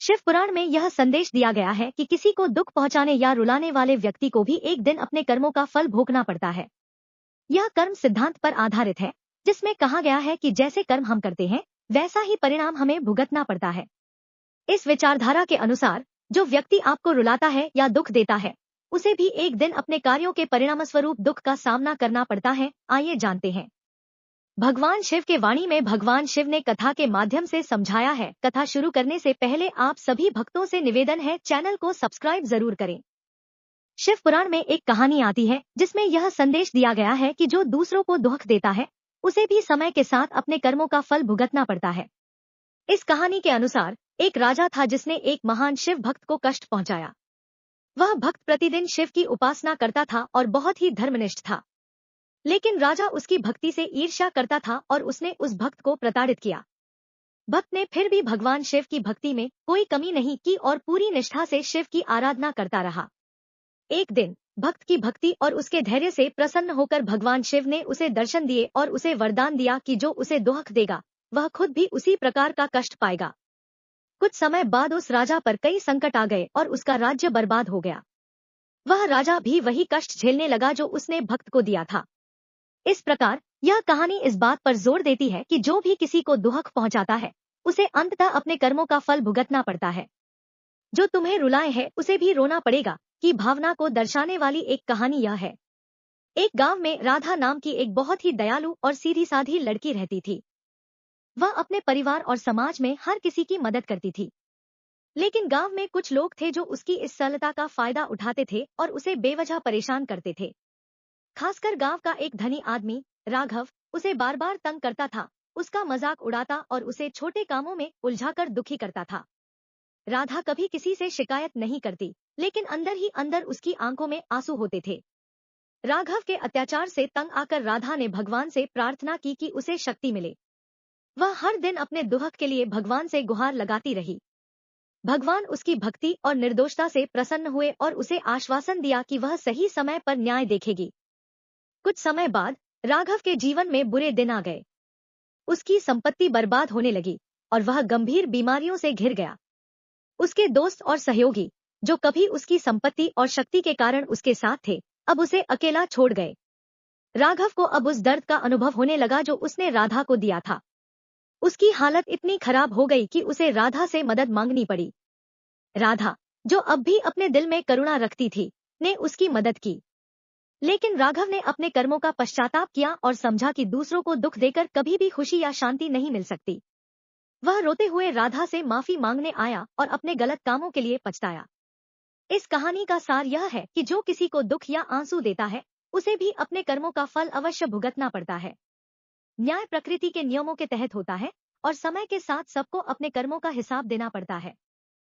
शिव पुराण में यह संदेश दिया गया है कि किसी को दुख पहुंचाने या रुलाने वाले व्यक्ति को भी एक दिन अपने कर्मों का फल भोगना पड़ता है। यह कर्म सिद्धांत पर आधारित है, जिसमें कहा गया है कि जैसे कर्म हम करते हैं वैसा ही परिणाम हमें भुगतना पड़ता है। इस विचारधारा के अनुसार जो व्यक्ति आपको रुलाता है या दुख देता है, उसे भी एक दिन अपने कार्यों के परिणामस्वरूप दुख का सामना करना पड़ता है। आइए जानते हैं। भगवान शिव के वाणी में भगवान शिव ने कथा के माध्यम से समझाया है। कथा शुरू करने से पहले आप सभी भक्तों से निवेदन है, चैनल को सब्सक्राइब जरूर करें। शिव पुराण में एक कहानी आती है जिसमें यह संदेश दिया गया है कि जो दूसरों को दुख देता है उसे भी समय के साथ अपने कर्मों का फल भुगतना पड़ता है। इस कहानी के अनुसार एक राजा था जिसने एक महान शिव भक्त को कष्ट पहुंचाया। वह भक्त प्रतिदिन शिव की उपासना करता था और बहुत ही धर्मनिष्ठ था, लेकिन राजा उसकी भक्ति से ईर्ष्या करता था और उसने उस भक्त को प्रताड़ित किया। भक्त ने फिर भी भगवान शिव की भक्ति में कोई कमी नहीं की और पूरी निष्ठा से शिव की आराधना करता रहा। एक दिन भक्त की भक्ति और उसके धैर्य से प्रसन्न होकर भगवान शिव ने उसे दर्शन दिए और उसे वरदान दिया कि जो उसे दुख देगा वह खुद भी उसी प्रकार का कष्ट पाएगा। कुछ समय बाद उस राजा पर कई संकट आ गए और उसका राज्य बर्बाद हो गया। वह राजा भी वही कष्ट झेलने लगा जो उसने भक्त को दिया था। इस प्रकार यह कहानी इस बात पर जोर देती है कि जो भी किसी को दुख पहुंचाता है उसे अंततः अपने कर्मों का फल भुगतना पड़ता है। जो तुम्हें रुलाए है उसे भी रोना पड़ेगा की भावना को दर्शाने वाली एक कहानी यह है। एक गांव में राधा नाम की एक बहुत ही दयालु और सीधी साधी लड़की रहती थी। वह अपने परिवार और समाज में हर किसी की मदद करती थी, लेकिन गांव में कुछ लोग थे जो उसकी इस सरलता का फायदा उठाते थे और उसे बेवजह परेशान करते थे। खासकर गांव का एक धनी आदमी राघव उसे बार बार तंग करता था, उसका मजाक उड़ाता और उसे छोटे कामों में उलझाकर दुखी करता था। राधा कभी किसी से शिकायत नहीं करती, लेकिन अंदर ही अंदर उसकी आंखों में आंसू होते थे। राघव के अत्याचार से तंग आकर राधा ने भगवान से प्रार्थना की कि उसे शक्ति मिले। वह हर दिन अपने दुख के लिए भगवान से गुहार लगाती रही। भगवान उसकी भक्ति और निर्दोषता से प्रसन्न हुए और उसे आश्वासन दिया कि वह सही समय पर न्याय देखेगी। कुछ समय बाद राघव के जीवन में बुरे दिन आ गए। उसकी संपत्ति बर्बाद होने लगी और वह गंभीर बीमारियों से घिर गया। उसके दोस्त और सहयोगी जो कभी उसकी संपत्ति और शक्ति के कारण उसके साथ थे, अब उसे अकेला छोड़ गए। राघव को अब उस दर्द का अनुभव होने लगा जो उसने राधा को दिया था। उसकी हालत इतनी खराब हो गई कि उसे राधा से मदद मांगनी पड़ी। राधा, जो अब भी अपने दिल में करुणा रखती थी, ने उसकी मदद की, लेकिन राघव ने अपने कर्मों का पश्चाताप किया और समझा कि दूसरों को दुख देकर कभी भी खुशी या शांति नहीं मिल सकती। वह रोते हुए राधा से माफी मांगने आया और अपने गलत कामों के लिए पछताया। इस कहानी का सार यह है कि जो किसी को दुख या आंसू देता है उसे भी अपने कर्मों का फल अवश्य भुगतना पड़ता है। न्याय प्रकृति के नियमों के तहत होता है और समय के साथ सबको अपने कर्मों का हिसाब देना पड़ता है।